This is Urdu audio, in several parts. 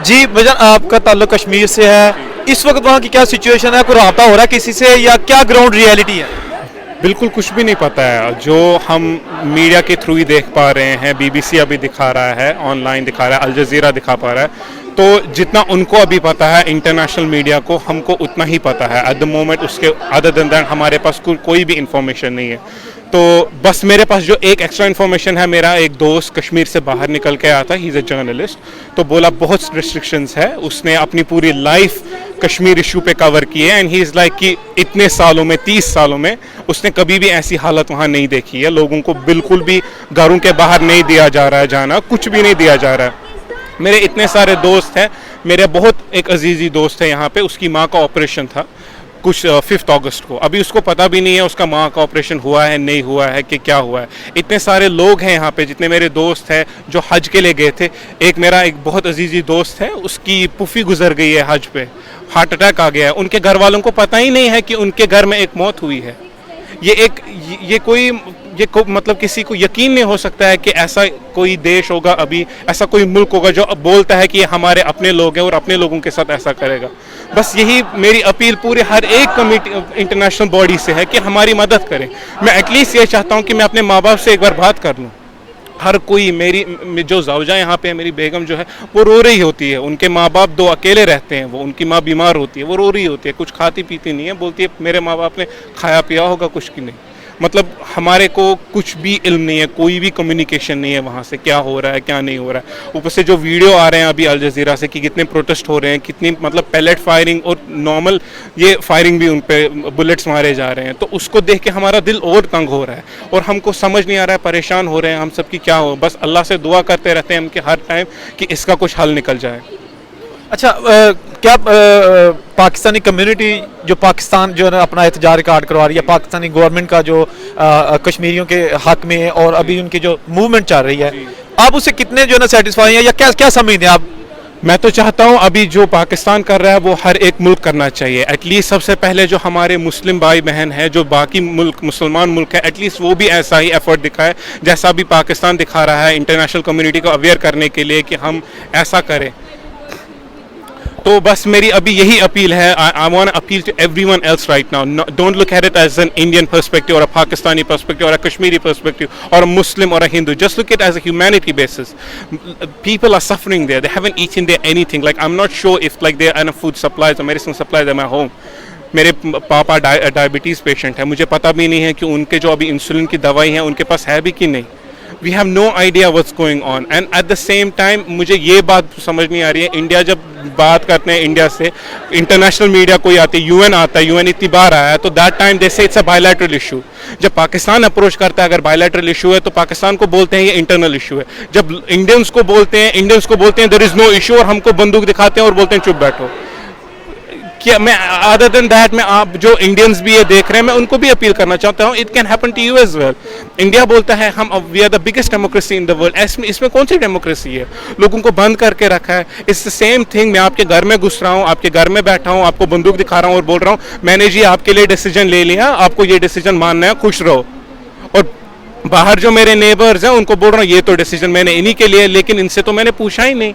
جی بھجن آپ کا تعلق کشمیر سے ہے, اس وقت وہاں کی کیا سچویشن ہے, کوئی رابطہ ہو رہا ہے کسی سے یا کیا گراؤنڈ ریئلٹی ہے؟ بالکل کچھ بھی نہیں پتہ ہے. جو ہم میڈیا کے تھرو ہی دیکھ پا رہے ہیں, بی بی سی ابھی دکھا رہا ہے, آن لائن دکھا رہا ہے, الجزیرہ دکھا پا رہا ہے, تو جتنا ان کو ابھی پتہ ہے انٹرنیشنل میڈیا کو, ہم کو اتنا ہی پتہ ہے ایٹ دا مومنٹ. اس کے ادر دین دیٹ ہمارے پاس کوئی بھی انفارمیشن نہیں ہے. تو بس میرے پاس جو ایک ایکسٹرا انفارمیشن ہے, میرا ایک دوست کشمیر سے باہر نکل کے آیا تھا, ہی از اے جرنلسٹ, تو بولا بہت ریسٹرکشنز ہے, اس نے اپنی پوری لائف کشمیر ایشو پہ کور کی ہے, اینڈ ہی از لائک کہ اتنے سالوں میں 30 سالوں میں اس نے کبھی بھی ایسی حالت وہاں نہیں دیکھی ہے. لوگوں کو بالکل بھی گھروں کے باہر نہیں دیا جا رہا ہے جانا, کچھ بھی نہیں دیا جا رہا ہے. میرے اتنے سارے دوست ہیں, میرے بہت ایک عزیزی دوست ہے یہاں پہ, اس کی ماں کا آپریشن تھا کچھ 5 اگست کو, ابھی اس کو پتہ بھی نہیں ہے اس کا ماں کا آپریشن ہوا ہے نہیں ہوا ہے کہ کیا ہوا ہے. اتنے سارے لوگ ہیں یہاں پہ, جتنے میرے دوست ہیں جو حج کے لیے گئے تھے. ایک میرا ایک بہت عزیزی دوست ہے, اس کی پھوپھی گزر گئی ہے حج پہ, ہارٹ اٹیک آ گیا ہے. ان کے گھر والوں کو پتہ ہی نہیں ہے کہ ان کے گھر میں ایک موت ہوئی ہے. یہ مطلب کسی کو یقین نہیں ہو سکتا ہے کہ ایسا کوئی دیش ہوگا, ابھی ایسا کوئی ملک ہوگا جو بولتا ہے کہ یہ ہمارے اپنے لوگ ہیں اور اپنے لوگوں کے ساتھ ایسا کرے گا. بس یہی میری اپیل پورے ہر ایک کمیٹی انٹرنیشنل باڈی سے ہے کہ ہماری مدد کریں. میں ایٹ لیسٹ یہ چاہتا ہوں کہ میں اپنے ماں باپ سے ایک بار بات کر لوں. ہر کوئی, میری جو زوجہ یہاں پہ ہے, میری بیگم جو ہے وہ رو رہی ہوتی ہے, ان کے ماں باپ 2 اکیلے رہتے ہیں, وہ ان کی ماں بیمار ہوتی ہے, وہ رو رہی ہوتی ہے, کچھ کھاتی پیتی نہیں ہے, بولتی ہے میرے ماں باپ نے کھایا پیا ہوگا کچھ کی نہیں. مطلب ہمارے کو کچھ بھی علم نہیں ہے, کوئی بھی کمیونیکیشن نہیں ہے وہاں سے کیا ہو رہا ہے کیا نہیں ہو رہا ہے. اوپر سے جو ویڈیو آ رہے ہیں ابھی الجزیرہ سے کہ کتنے پروٹیسٹ ہو رہے ہیں, کتنی مطلب پیلٹ فائرنگ اور نارمل یہ فائرنگ بھی ان پہ بلٹس مارے جا رہے ہیں, تو اس کو دیکھ کے ہمارا دل اور تنگ ہو رہا ہے اور ہم کو سمجھ نہیں آ رہا ہے, پریشان ہو رہے ہیں ہم سب کی کیا ہو. بس اللہ سے دعا کرتے رہتے ہیں ہم کہ ہر ٹائم کہ اس کا کچھ حل نکل جائے. اچھا, کیا پاکستانی کمیونٹی جو پاکستان جو ہے نا اپنا احتجاج ریکارڈ کروا رہی ہے, پاکستانی گورنمنٹ کا جو کشمیریوں کے حق میں اور ابھی ان کی جو موومنٹ چل رہی ہے, آپ اس سے کتنے جو ہے نا سیٹسفائی ہیں یا کیا سمجھتے ہیں آپ؟ میں تو چاہتا ہوں ابھی جو پاکستان کر رہا ہے وہ ہر ایک ملک کرنا چاہیے. ایٹ لیسٹ سب سے پہلے جو ہمارے مسلم بھائی بہن ہیں, جو باقی ملک مسلمان ملک ہے, ایٹ لیسٹ وہ بھی ایسا ہی ایفرٹ دکھائے جیسا بھی پاکستان دکھا رہا ہے انٹرنیشنل کمیونٹی کو اویئر کرنے کے لیے کہ ہم ایسا کریں. تو بس میری ابھی یہی اپیل ہے. I want to appeal to everyone else right now. Don't look at it as an Indian perspective or a Pakistani perspective or a Kashmiri perspective or a Muslim or a Hindu. Just look at it as a humanity basis. People are suffering there. They haven't eaten there anything. Like I'm not sure if like there are enough food supplies or medicine supplies at my home. میرے پاپا ڈائبٹیز پیشنٹ ہے, مجھے پتہ بھی نہیں ہے کہ ان کے جو ابھی انسولین کی دوائی ہیں ان کے پاس ہے بھی کہ نہیں. We have no idea what's going on. And at the same time مجھے یہ بات سمجھ نہیں آ رہی ہے, انڈیا جب بات کرتے ہیں انڈیا سے, انٹرنیشنل میڈیا کوئی آتی ہے, UN آتا ہے, UN اتنی بار آیا ہے, تو that time they say it's a bilateral issue. جب پاکستان اپروچ کرتا ہے اگر bilateral issue ہے تو پاکستان کو بولتے ہیں یہ انٹرنل ایشو ہے. جب انڈینس کو بولتے ہیں there is no issue, اور ہم کو بندوق دکھاتے ہیں اور بولتے ہیں چپ بیٹھو. کیا میں ادر دین دیٹ میں آپ جو انڈینز بھی یہ دیکھ رہے ہیں, میں ان کو بھی اپیل کرنا چاہتا ہوں, it can happen to you as well. India بولتا ہے ہم we are the biggest democracy in the world. اس میں کون سی ڈیموکریسی ہے؟ لوگوں کو بند کر کے رکھا ہے. It's the same thing. میں آپ کے گھر میں گھس رہا ہوں, آپ کے گھر میں بیٹھا ہوں, آپ کو بندوق دکھا رہا ہوں اور بول رہا ہوں میں نے جی آپ کے لیے ڈیسیجن لے لیا, آپ کو یہ ڈیسیجن ماننا ہے, خوش رہو. اور باہر جو میرے نیبرز ہیں ان کو بول رہا ہوں یہ تو ڈیسیجن میں نے انہی کے لیے, لیکن ان سے تو میں نے پوچھا ہی نہیں.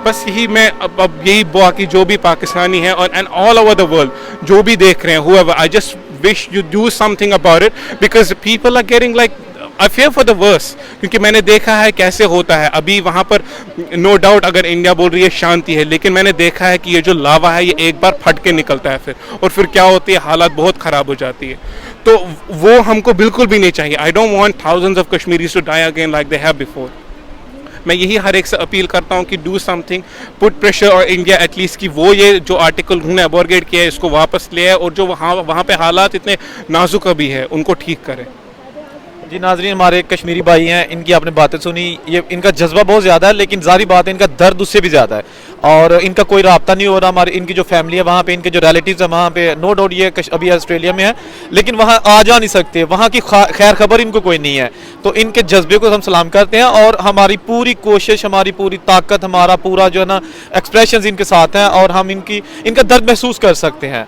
بس یہی میں اب یہی باقی جو بھی پاکستانی ہیں اور and all over the world جو بھی دیکھ رہے ہیں, whoever, I just wish you do something about it because people are getting like I fear for the worst. کیونکہ میں نے دیکھا ہے کیسے ہوتا ہے ابھی وہاں پر. نو ڈاؤٹ اگر انڈیا بول رہی ہے شانتی ہے, لیکن میں نے دیکھا ہے کہ یہ جو لاوا ہے یہ ایک بار پھٹ کے نکلتا ہے پھر کیا ہوتی ہے, حالات بہت خراب ہو جاتی ہے. تو وہ ہم کو بالکل بھی نہیں چاہیے. I don't want thousands of Kashmiris to die again like they have before. میں یہی ہر ایک سے اپیل کرتا ہوں کہ do some thing, put pressure اور انڈیا ایٹ لیسٹ کہ وہ یہ جو آرٹیکل انہوں نے ابورگیٹ کیا ہے اس کو واپس لے آئے, اور جو وہاں پہ حالات اتنے نازک ابھی ہے ان کو ٹھیک کرے. جی ناظرین, ہمارے کشمیری بھائی ہیں, ان کی آپ نے باتیں سنی, یہ ان کا جذبہ بہت زیادہ ہے, لیکن ظاہری بات ہے ان کا درد اس سے بھی زیادہ ہے, اور ان کا کوئی رابطہ نہیں ہو رہا. ہماری ان کی جو فیملی ہے وہاں پہ, ان کے جو ریلیٹیوز ہیں وہاں پہ, نو ڈاؤٹ یہ ابھی آسٹریلیا میں ہے, لیکن وہاں آ جا نہیں سکتے, وہاں کی خیر خبر ان کو کوئی نہیں ہے. تو ان کے جذبے کو ہم سلام کرتے ہیں, اور ہماری پوری کوشش, ہماری پوری طاقت, ہمارا پورا جو ہے نا ایکسپریشنز ان کے ساتھ ہیں, اور ہم ان کا درد محسوس کر سکتے ہیں.